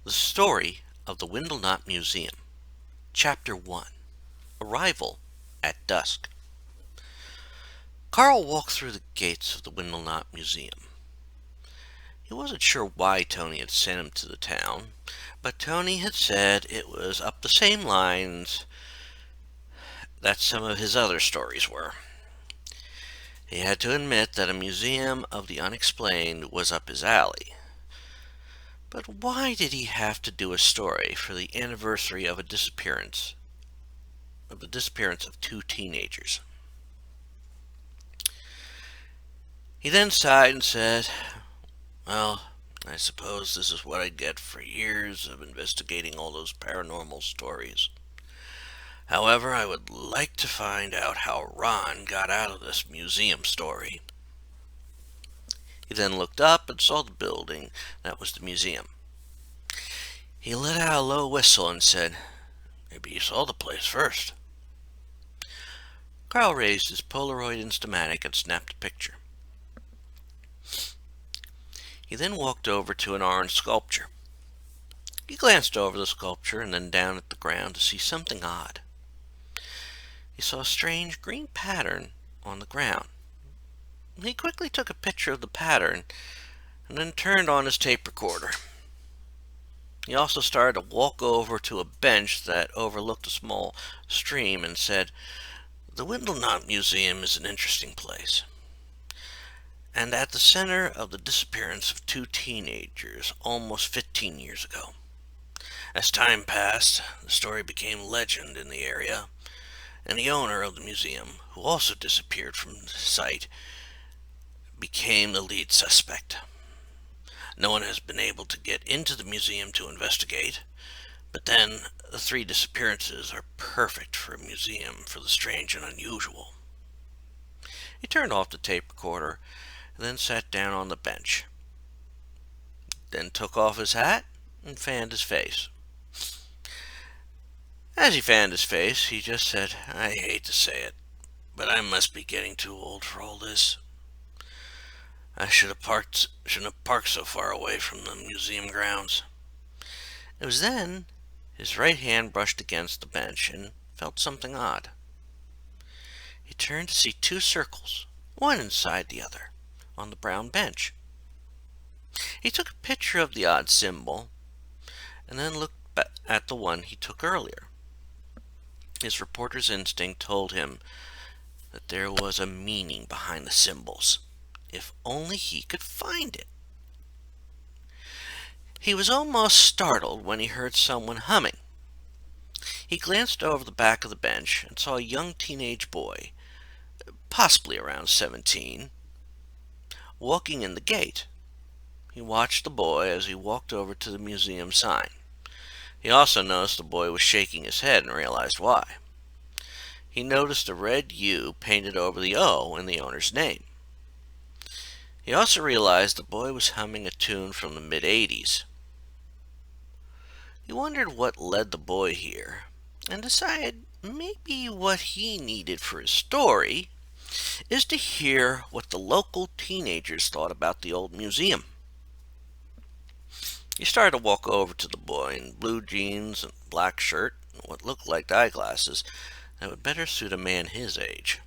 The Story of the Windlenot Museum. Chapter 1. Arrival at Dusk. Carl walked through the gates of the Windlenot Museum. He wasn't sure why Tony had sent him to the town, but Tony had said it was up the same lines that some of his other stories were. He had to admit that a museum of the unexplained was up his alley. But why did he have to do a story for the anniversary of the disappearance of two teenagers? He then sighed and said, "Well, I suppose this is what I get for years of investigating all those paranormal stories. However, I would like to find out how Ron got out of this museum story." He then looked up and saw the building that was the museum. He let out a low whistle and said, "Maybe you saw the place first." Carl raised his Polaroid Instamatic and snapped a picture. He then walked over to an orange sculpture. He glanced over the sculpture and then down at the ground to see something odd. He saw a strange green pattern on the ground. He quickly took a picture of the pattern and then turned on his tape recorder. He also started to walk over to a bench that overlooked a small stream and said, "The Windlenot Museum is an interesting place, and at the center of the disappearance of two teenagers almost 15 years ago. As time passed, the story became legend in the area, and the owner of the museum, who also disappeared from the site, became the lead suspect. No one has been able to get into the museum to investigate, but then the three disappearances are perfect for a museum for the strange and unusual." He turned off the tape recorder and then sat down on the bench, then took off his hat and fanned his face. As he fanned his face, he just said, "I hate to say it, but I must be getting too old for all this. I shouldn't have parked so far away from the museum grounds." It was then his right hand brushed against the bench and felt something odd. He turned to see two circles, one inside the other, on the brown bench. He took a picture of the odd symbol and then looked at the one he took earlier. His reporter's instinct told him that there was a meaning behind the symbols, if only he could find it. He was almost startled when he heard someone humming. He glanced over the back of the bench and saw a young teenage boy, possibly around 17, walking in the gate. He watched the boy as he walked over to the museum sign. He also noticed the boy was shaking his head and realized why. He noticed a red U painted over the O in the owner's name. He also realized the boy was humming a tune from the mid-'80s. He wondered what led the boy here, and decided maybe what he needed for his story is to hear what the local teenagers thought about the old museum. He started to walk over to the boy in blue jeans and black shirt and what looked like eyeglasses that would better suit a man his age.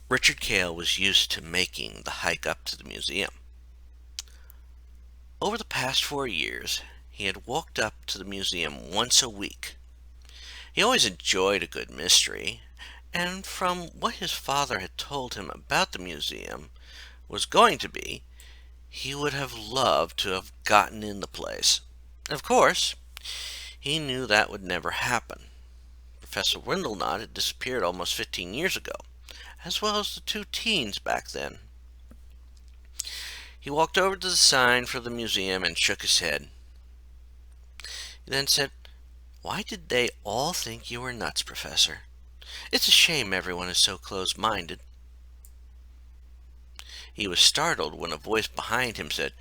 Richard Cale was used to making the hike up to the museum. Over the past 4 years, he had walked up to the museum once a week. He always enjoyed a good mystery, and from what his father had told him about the museum was going to be, he would have loved to have gotten in the place. Of course, he knew that would never happen. Professor Windlenot had disappeared almost 15 years ago, as well as the two teens back then. He walked over to the sign for the museum and shook his head. He then said, "Why did they all think you were nuts, Professor? It's a shame everyone is so close-minded." He was startled when a voice behind him said,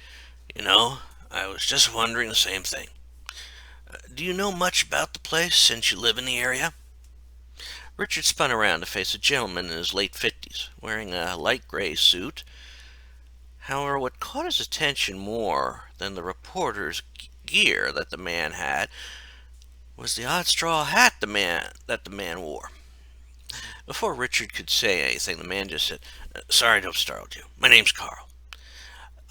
I was just wondering the same thing. Do you know much about the place since you live in the area?" Richard spun around to face a gentleman in his late 50s, wearing a light gray suit, However, what caught his attention more than the reporter's gear that the man had was the odd straw hat the man wore. Before Richard could say anything, the man just said, "Sorry to have startled you. My name's Carl.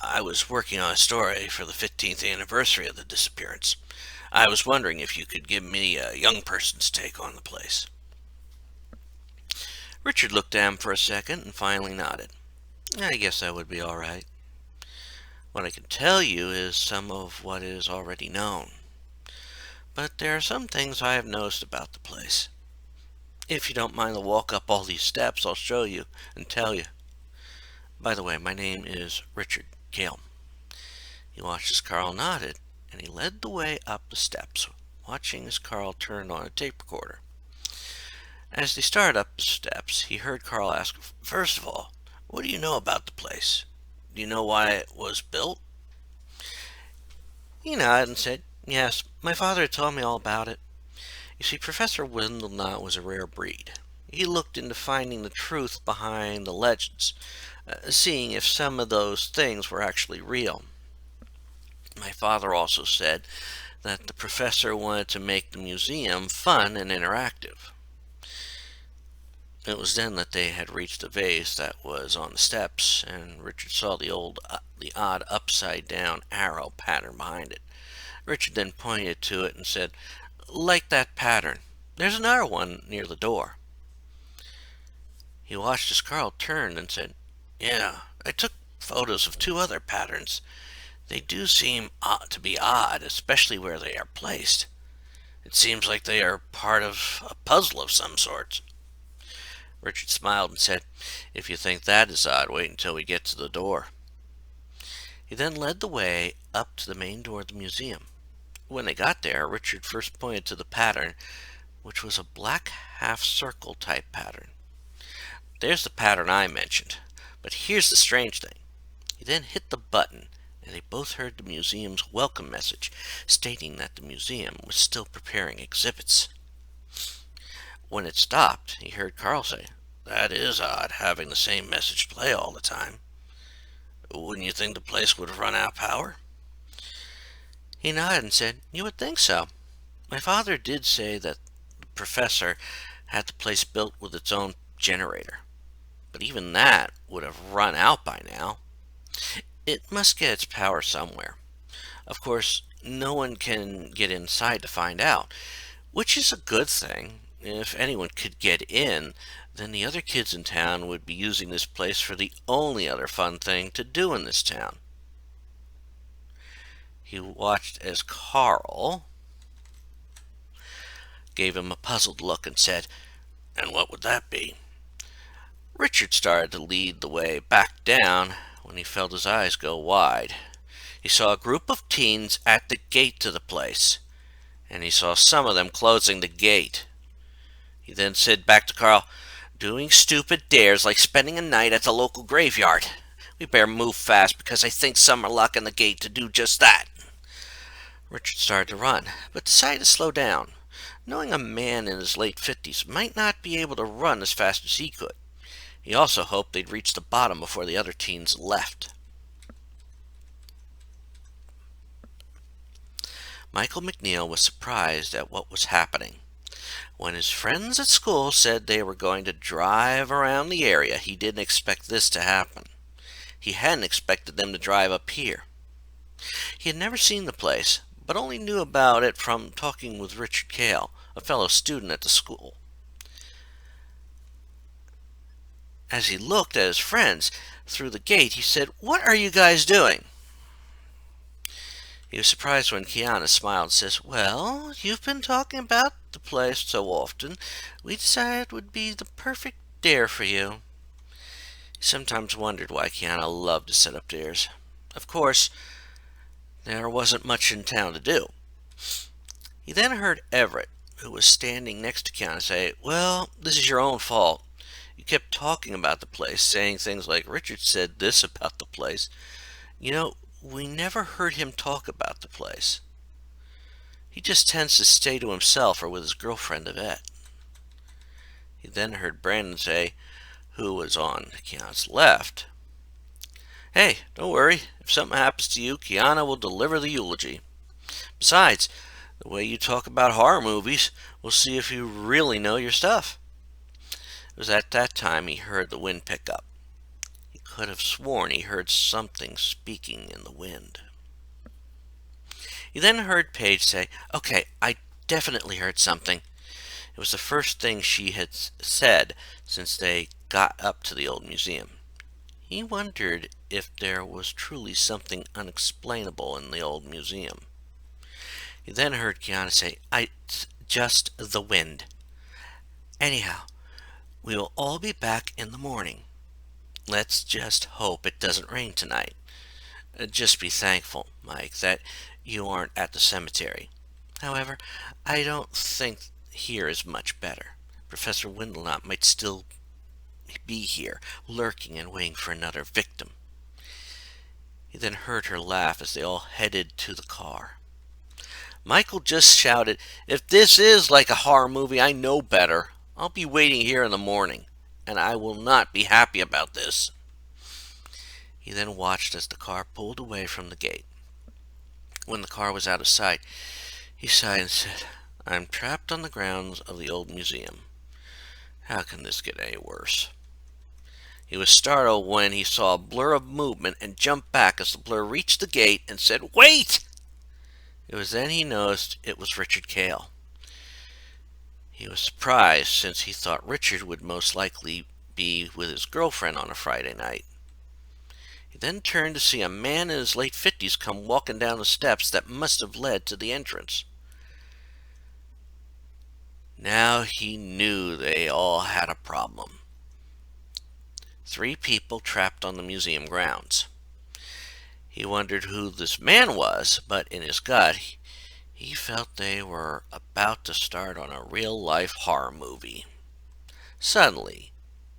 I was working on a story for the 15th anniversary of the disappearance. I was wondering if you could give me a young person's take on the place." Richard looked at him for a second and finally nodded. "I guess that would be all right. What I can tell you is some of what is already known. But there are some things I have noticed about the place. If you don't mind the walk up all these steps, I'll show you and tell you. By the way, my name is Richard Gale." He watched as Carl nodded, and he led the way up the steps, watching as Carl turned on a tape recorder. As they started up the steps, he heard Carl ask, "First of all, what do you know about the place? Do you know why it was built?" He nodded and said, "Yes, my father had told me all about it. You see, Professor Windlenot was a rare breed. He looked into finding the truth behind the legends, seeing if some of those things were actually real. My father also said that the professor wanted to make the museum fun and interactive." It was then that they had reached the vase that was on the steps, and Richard saw the odd upside-down arrow pattern behind it. Richard then pointed to it and said, "Like that pattern. There's another one near the door." He watched as Carl turned and said, "Yeah, I took photos of two other patterns. They do seem to be odd, especially where they are placed. It seems like they are part of a puzzle of some sort." Richard smiled and said, "If you think that is odd, wait until we get to the door." He then led the way up to the main door of the museum. When they got there, Richard first pointed to the pattern, which was a black half-circle type pattern. "There's the pattern I mentioned, but here's the strange thing." He then hit the button, and they both heard the museum's welcome message, stating that the museum was still preparing exhibits. When it stopped, he heard Carl say, "That is odd, having the same message play all the time. Wouldn't you think the place would run out of power?" He nodded and said, "You would think so. My father did say that the professor had the place built with its own generator. But even that would have run out by now. It must get its power somewhere. Of course, no one can get inside to find out, which is a good thing. If anyone could get in, then the other kids in town would be using this place for the only other fun thing to do in this town." He watched as Carl gave him a puzzled look and said, "And what would that be?" Richard started to lead the way back down when he felt his eyes go wide. He saw a group of teens at the gate to the place, and he saw some of them closing the gate. He then said back to Carl, "Doing stupid dares like spending a night at the local graveyard. We better move fast because I think some are locking the gate to do just that." Richard started to run, but decided to slow down, knowing a man in his late 50s might not be able to run as fast as he could. He also hoped they'd reach the bottom before the other teens left. Michael McNeil was surprised at what was happening. When his friends at school said they were going to drive around the area, he didn't expect this to happen. He hadn't expected them to drive up here. He had never seen the place, but only knew about it from talking with Richard Gale, a fellow student at the school. As he looked at his friends through the gate, he said, "What are you guys doing?" He was surprised when Kiana smiled and says, "Well, you've been talking about the place so often, we decided it would be the perfect dare for you." He sometimes wondered why Kiana loved to set up dares. Of course, there wasn't much in town to do. He then heard Everett, who was standing next to Kiana, say, "Well, this is your own fault. You kept talking about the place, saying things like, 'Richard said this about the place.' You know, we never heard him talk about the place. He just tends to stay to himself or with his girlfriend Yvette." He then heard Brandon say, who was on Kiana's left, Hey, don't worry. If something happens to you, Kiana will deliver the eulogy. Besides, the way you talk about horror movies, we'll see if you really know your stuff. It was at that time he heard the wind pick up. He could have sworn he heard something speaking in the wind. He then heard Paige say, "Okay, I definitely heard something." It was the first thing she had said since they got up to the old museum. He wondered if there was truly something unexplainable in the old museum. He then heard Kiana say, "It's just the wind. Anyhow, we will all be back in the morning. Let's just hope it doesn't rain tonight. Just be thankful, Mike, that you aren't at the cemetery. However, I don't think here is much better. Professor Windlenot might still be here, lurking and waiting for another victim." He then heard her laugh as they all headed to the car. Michael just shouted, "If this is like a horror movie, I know better. I'll be waiting here in the morning, and I will not be happy about this." He then watched as the car pulled away from the gate. When the car was out of sight, he sighed and said, "I'm trapped on the grounds of the old museum. How can this get any worse?" He was startled when he saw a blur of movement and jumped back as the blur reached the gate and said, "Wait!" It was then he noticed it was Richard Cale. He was surprised since he thought Richard would most likely be with his girlfriend on a Friday night. He then turned to see a man in his late 50s come walking down the steps that must have led to the entrance. Now he knew they all had a problem. 3 people trapped on the museum grounds. He wondered who this man was, but in his gut, he felt they were about to start on a real-life horror movie. Suddenly,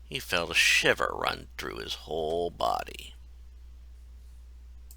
he felt a shiver run through his whole body.